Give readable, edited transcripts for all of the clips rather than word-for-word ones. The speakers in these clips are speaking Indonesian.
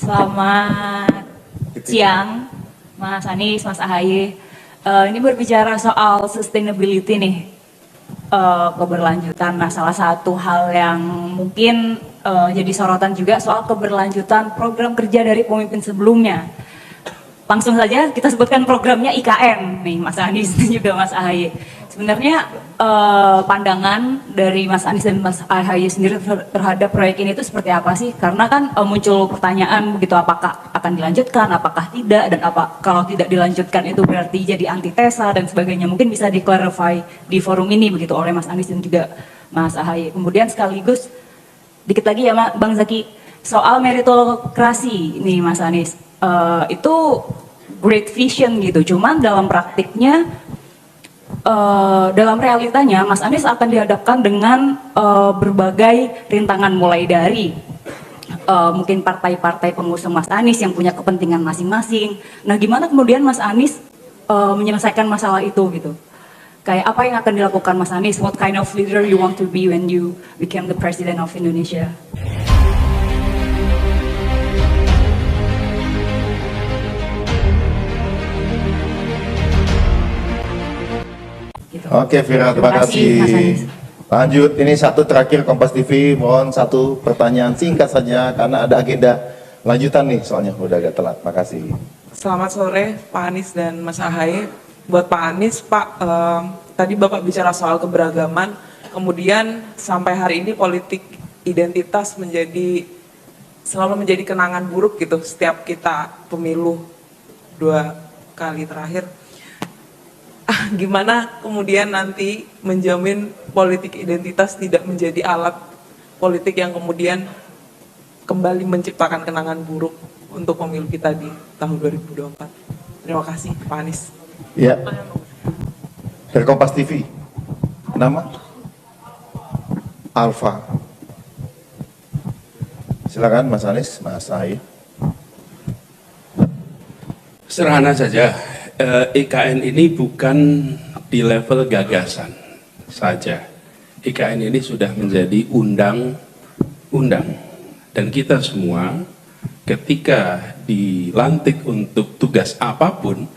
Selamat siang, Mas Anies, Mas Ahaye. Ini berbicara soal sustainability nih, keberlanjutan. Nah, salah satu hal yang mungkin jadi sorotan juga soal keberlanjutan program kerja dari pemimpin sebelumnya. Langsung saja kita sebutkan programnya IKN nih, Mas Anies dan juga Mas Ahaye. Sebenarnya pandangan dari Mas Anies dan Mas Ahaye sendiri terhadap proyek ini itu seperti apa sih? Karena kan muncul pertanyaan begitu, apakah akan dilanjutkan, apakah tidak, dan apa kalau tidak dilanjutkan itu berarti jadi antitesa dan sebagainya. Mungkin bisa di-clarify di forum ini begitu oleh Mas Anies dan juga Mas Ahaye. Kemudian sekaligus dikit lagi ya Bang Zaki, soal meritokrasi nih Mas Anies. Itu great vision gitu, cuman dalam praktiknya, dalam realitanya Mas Anies akan dihadapkan dengan berbagai rintangan, mulai dari mungkin partai-partai pengusung Mas Anies yang punya kepentingan masing-masing. Nah, gimana kemudian Mas Anies menyelesaikan masalah itu gitu? Kayak apa yang akan dilakukan Mas Anies? What kind of leader you want to be when you become the president of Indonesia? Oke, Vira, terima kasih. Lanjut, ini satu terakhir Kompas TV, mohon satu pertanyaan singkat saja karena ada agenda lanjutan nih, soalnya udah agak telat. Makasih. Selamat sore Pak Anies dan Mas Ahaye. Buat Pak Anies, Pak, tadi Bapak bicara soal keberagaman, kemudian sampai hari ini politik identitas selalu menjadi kenangan buruk gitu setiap kita pemilu 2 kali terakhir. Gimana kemudian nanti menjamin politik identitas tidak menjadi alat politik yang kemudian kembali menciptakan kenangan buruk untuk pemilu kita di tahun 2024. Terima kasih Pak Anies. Ya, dari Kompas TV, nama? Alfa. Silakan Mas Anies, Mas Ahaye. Sederhana saja. IKN ini bukan di level gagasan saja. IKN ini sudah menjadi undang-undang. Dan kita semua ketika dilantik untuk tugas apapun,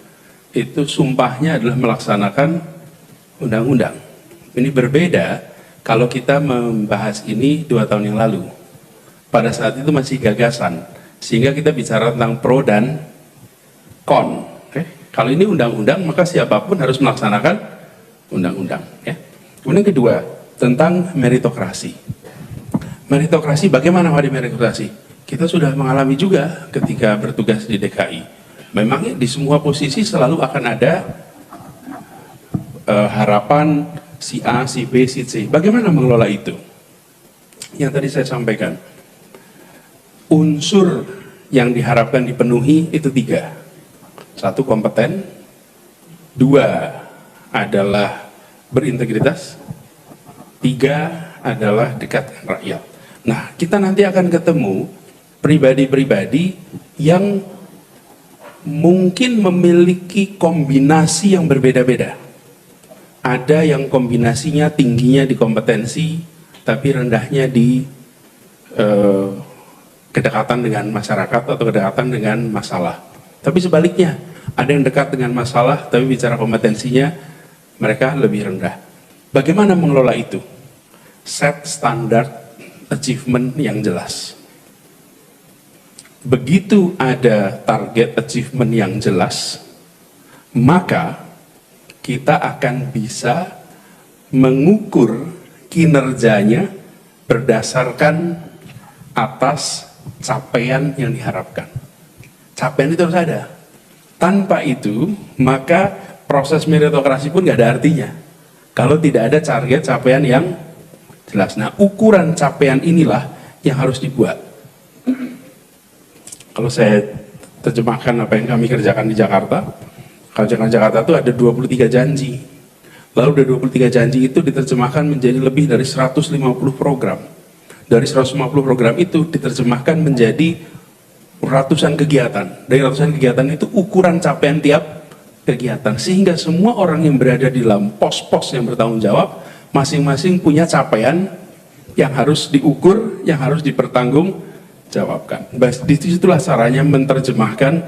itu sumpahnya adalah melaksanakan undang-undang. Ini berbeda kalau kita membahas ini 2 tahun yang lalu. Pada saat itu masih gagasan, sehingga kita bicara tentang pro dan kon. Kalau ini undang-undang, maka siapapun harus melaksanakan undang-undang. Ya. Kemudian kedua, tentang meritokrasi. Meritokrasi, bagaimana Pak di meritokrasi? Kita sudah mengalami juga ketika bertugas di DKI. Memangnya di semua posisi selalu akan ada harapan si A, si B, si C. Bagaimana mengelola itu? Yang tadi saya sampaikan, unsur yang diharapkan dipenuhi itu 3. 1, kompeten. 2, adalah berintegritas. 3, adalah dekat dengan rakyat. Nah, kita nanti akan ketemu pribadi-pribadi yang mungkin memiliki kombinasi yang berbeda-beda. Ada yang kombinasinya tingginya di kompetensi, tapi rendahnya di kedekatan dengan masyarakat atau kedekatan dengan masalah. Tapi sebaliknya, ada yang dekat dengan masalah, tapi bicara kompetensinya, mereka lebih rendah. Bagaimana mengelola itu? Set standar achievement yang jelas. Begitu ada target achievement yang jelas, maka kita akan bisa mengukur kinerjanya berdasarkan atas capaian yang diharapkan. Capaian itu harus ada. Tanpa itu, maka proses meritokrasi pun nggak ada artinya. Kalau tidak ada target capaian yang jelas. Nah, ukuran capaian inilah yang harus dibuat. Kalau saya terjemahkan apa yang kami kerjakan di Jakarta, kalau Jakarta itu ada 23 janji. Lalu dari 23 janji itu diterjemahkan menjadi lebih dari 150 program. Dari 150 program itu diterjemahkan menjadi ratusan kegiatan. Dari ratusan kegiatan itu ukuran capaian tiap kegiatan. Sehingga semua orang yang berada di dalam pos-pos yang bertanggung jawab, masing-masing punya capaian yang harus diukur, yang harus jawabkan. Disitulah caranya menerjemahkan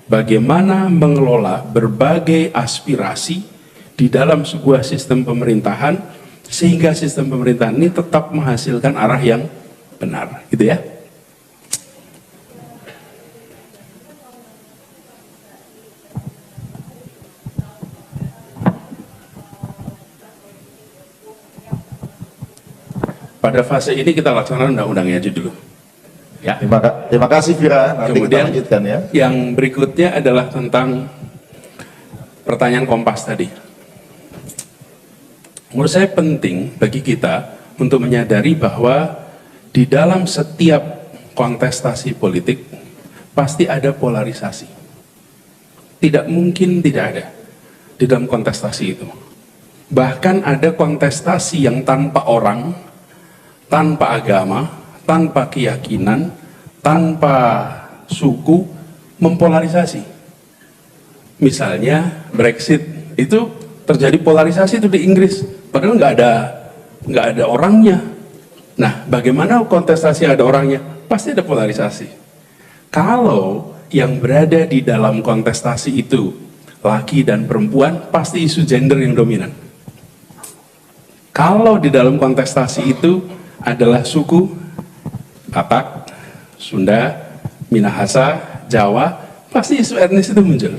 bagaimana mengelola berbagai aspirasi di dalam sebuah sistem pemerintahan sehingga sistem pemerintahan ini tetap menghasilkan arah yang benar, gitu ya. Pada fase ini kita laksanakan undang-undangnya aja dulu. Ya. Terima kasih Vira, nanti Kemudian kita lanjutkan ya. yang berikutnya adalah tentang pertanyaan Kompas tadi. Menurut saya penting bagi kita untuk menyadari bahwa di dalam setiap kontestasi politik pasti ada polarisasi. Tidak mungkin tidak ada di dalam kontestasi itu. Bahkan ada kontestasi yang tanpa orang, tanpa agama, tanpa keyakinan, tanpa suku, mempolarisasi. Misalnya Brexit itu terjadi polarisasi itu di Inggris, padahal nggak ada orangnya. Nah, bagaimana kontestasi ada orangnya? Pasti ada polarisasi. Kalau yang berada di dalam kontestasi itu laki dan perempuan, pasti isu gender yang dominan. Kalau di dalam kontestasi itu adalah suku, Batak, Sunda, Minahasa, Jawa, pasti isu etnis itu muncul.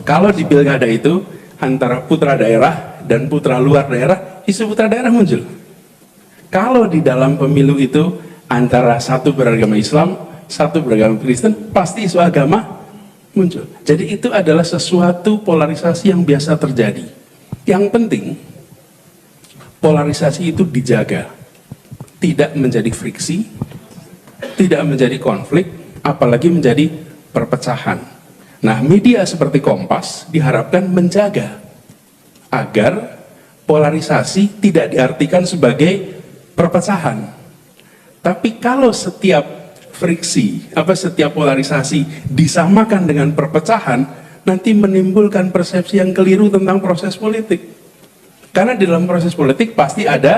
Kalau di pilkada itu antara putra daerah dan putra luar daerah, isu putra daerah muncul. Kalau di dalam pemilu itu antara satu beragama Islam, satu beragama Kristen, pasti isu agama muncul. Jadi itu adalah sesuatu polarisasi yang biasa terjadi. Yang penting polarisasi itu dijaga. Tidak menjadi friksi, tidak menjadi konflik, apalagi menjadi perpecahan. Nah, media seperti Kompas diharapkan menjaga agar polarisasi tidak diartikan sebagai perpecahan. Tapi kalau setiap friksi, setiap polarisasi disamakan dengan perpecahan, nanti menimbulkan persepsi yang keliru tentang proses politik. Karena di dalam proses politik pasti ada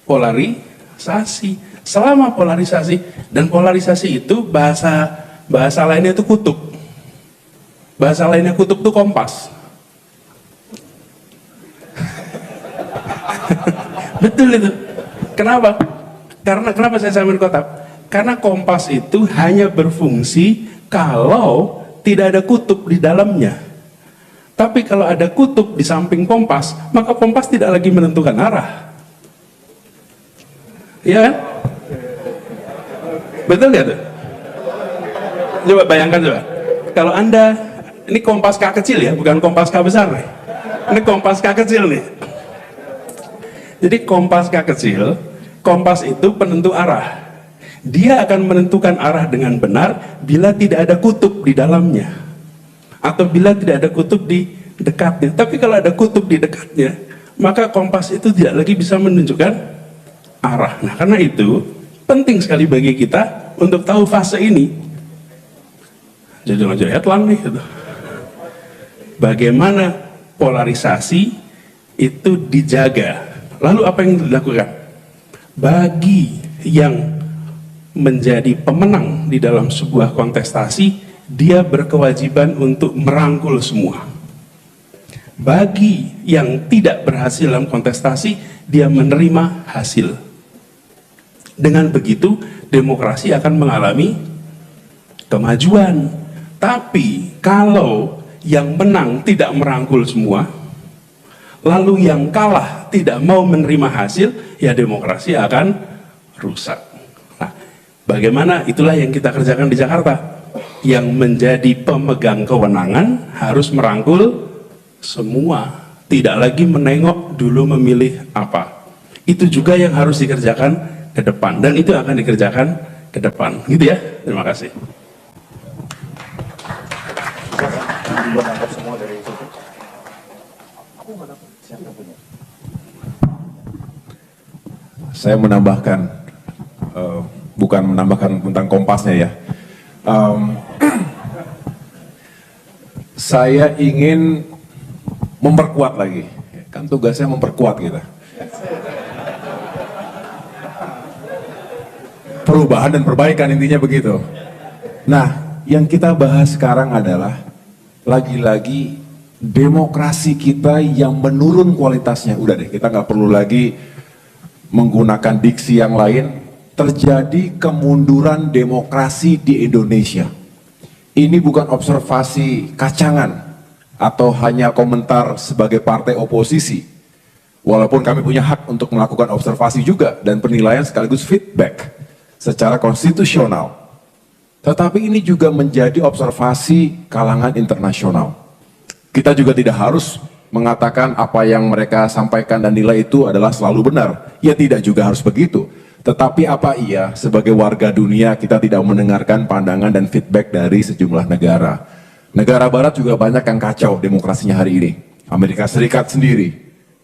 polarisasi. Selama polarisasi, dan polarisasi itu bahasa lainnya itu kutub. Bahasa lainnya kutub itu Kompas. Betul itu. Kenapa? Kenapa saya samain kotak? Karena Kompas itu hanya berfungsi kalau tidak ada kutub di dalamnya. Tapi kalau ada kutub di samping Kompas, maka Kompas tidak lagi menentukan arah. Iya kan? Betul nggak tuh? Coba bayangkan coba. Kalau Anda, ini Kompas K kecil ya, bukan Kompas K besar nih. Ini Kompas K kecil nih. Jadi Kompas K kecil, Kompas itu penentu arah. Dia akan menentukan arah dengan benar bila tidak ada kutub di dalamnya. Atau bila tidak ada kutub di dekatnya. Tapi kalau ada kutub di dekatnya, maka Kompas itu tidak lagi bisa menunjukkan arah. Nah, karena itu penting sekali bagi kita untuk tahu fase ini. Jadi ngajar headline nih gitu. Bagaimana polarisasi itu dijaga. Lalu apa yang dilakukan? Bagi yang menjadi pemenang di dalam sebuah kontestasi, dia berkewajiban untuk merangkul semua. Bagi yang tidak berhasil dalam kontestasi, dia menerima hasil. Dengan begitu, demokrasi akan mengalami kemajuan. Tapi kalau yang menang tidak merangkul semua, lalu yang kalah tidak mau menerima hasil, ya demokrasi akan rusak. Nah, bagaimana? Itulah yang kita kerjakan di Jakarta. Yang menjadi pemegang kewenangan harus merangkul semua, tidak lagi menengok dulu memilih apa. Itu juga yang harus dikerjakan ke depan, dan itu akan dikerjakan ke depan, gitu ya. Terima kasih. Saya menambahkan, bukan menambahkan tentang Kompasnya ya. Saya ingin memperkuat lagi, kan tugasnya memperkuat kita. perubahan dan perbaikan, intinya begitu. Nah, yang kita bahas sekarang adalah lagi-lagi demokrasi kita yang menurun kualitasnya. Udah deh, kita nggak perlu lagi menggunakan diksi yang lain. Terjadi kemunduran demokrasi di Indonesia. Ini bukan observasi kacangan atau hanya komentar sebagai partai oposisi. Walaupun kami punya hak untuk melakukan observasi juga dan penilaian sekaligus feedback secara konstitusional. Tetapi ini juga menjadi observasi kalangan internasional. Kita juga tidak harus mengatakan apa yang mereka sampaikan dan nilai itu adalah selalu benar. Ya tidak juga harus begitu. Tetapi apa iya sebagai warga dunia kita tidak mendengarkan pandangan dan feedback dari sejumlah negara. Negara barat juga banyak yang kacau demokrasinya hari ini. Amerika Serikat sendiri,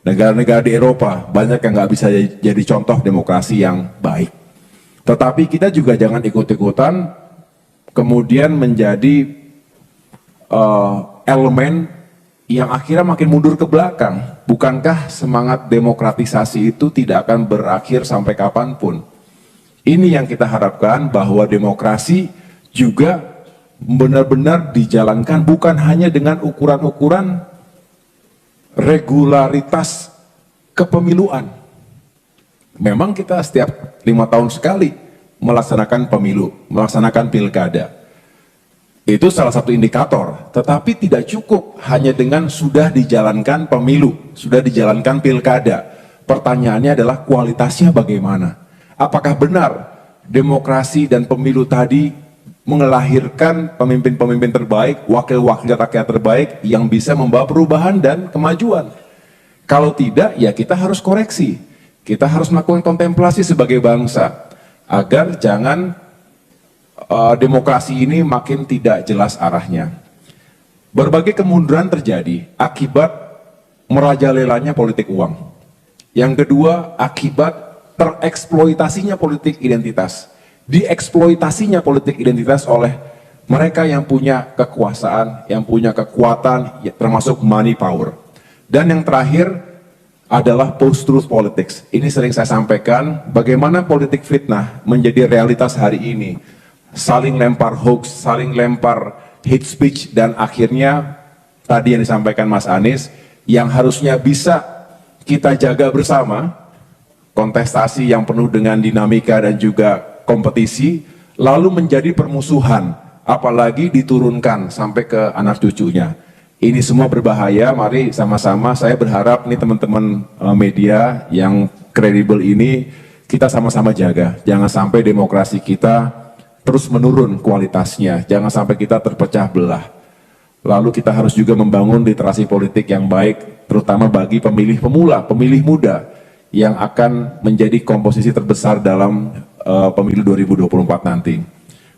negara-negara di Eropa banyak yang nggak bisa jadi contoh demokrasi yang baik. Tetapi kita juga jangan ikut-ikutan kemudian menjadi elemen yang akhirnya makin mundur ke belakang. Bukankah semangat demokratisasi itu tidak akan berakhir sampai kapanpun? Ini yang kita harapkan, bahwa demokrasi juga benar-benar dijalankan bukan hanya dengan ukuran-ukuran regularitas kepemiluan. Memang kita setiap 5 tahun sekali melaksanakan pemilu, melaksanakan pilkada. Itu salah satu indikator, tetapi tidak cukup hanya dengan sudah dijalankan pemilu, sudah dijalankan pilkada. Pertanyaannya adalah kualitasnya bagaimana? Apakah benar demokrasi dan pemilu tadi melahirkan pemimpin-pemimpin terbaik, wakil-wakil rakyat terbaik yang bisa membawa perubahan dan kemajuan? Kalau tidak, ya kita harus koreksi. Kita harus melakukan kontemplasi sebagai bangsa, agar jangan demokrasi ini makin tidak jelas arahnya. Berbagai kemunduran terjadi akibat merajalelanya politik uang. Yang kedua, akibat tereksploitasinya politik identitas. Dieksploitasinya politik identitas oleh mereka yang punya kekuasaan, yang punya kekuatan, termasuk money power. Dan yang terakhir adalah post-truth politics. Ini sering saya sampaikan, bagaimana politik fitnah menjadi realitas hari ini. Saling lempar hoax, saling lempar hate speech, dan akhirnya tadi yang disampaikan Mas Anies, yang harusnya bisa kita jaga bersama, kontestasi yang penuh dengan dinamika dan juga kompetisi, lalu menjadi permusuhan, apalagi diturunkan sampai ke anak cucunya. Ini semua berbahaya. Mari sama-sama, saya berharap nih teman-teman media yang kredibel ini, kita sama-sama jaga. Jangan sampai demokrasi kita terus menurun kualitasnya, jangan sampai kita terpecah belah. Lalu kita harus juga membangun literasi politik yang baik, terutama bagi pemilih pemula, pemilih muda, yang akan menjadi komposisi terbesar dalam pemilu 2024 nanti.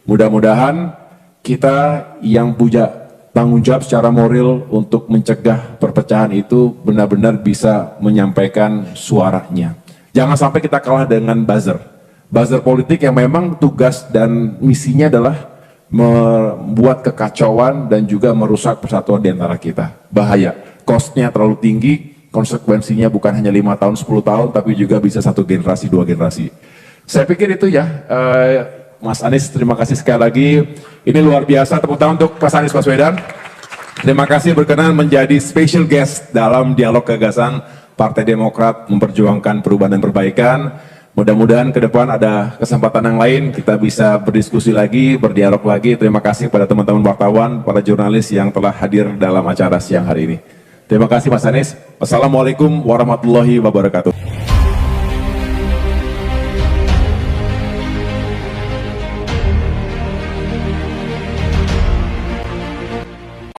Mudah-mudahan kita yang punya tanggung jawab secara moral untuk mencegah perpecahan itu benar-benar bisa menyampaikan suaranya. Jangan sampai kita kalah dengan buzzer. Buzzer politik yang memang tugas dan misinya adalah membuat kekacauan dan juga merusak persatuan di antara kita. Bahaya, cost-nya terlalu tinggi, konsekuensinya bukan hanya 5 tahun, 10 tahun, tapi juga bisa 1 generasi, 2 generasi. Saya pikir itu ya, Mas Anies, terima kasih sekali lagi. Ini luar biasa, tepuk tangan untuk Mas Anies Baswedan. Terima kasih berkenan menjadi special guest dalam dialog gagasan Partai Demokrat memperjuangkan perubahan dan perbaikan. Mudah-mudahan ke depan ada kesempatan yang lain, kita bisa berdiskusi lagi, berdialog lagi. Terima kasih pada teman-teman wartawan, para jurnalis yang telah hadir dalam acara siang hari ini. Terima kasih Mas Anies. Wassalamualaikum warahmatullahi wabarakatuh.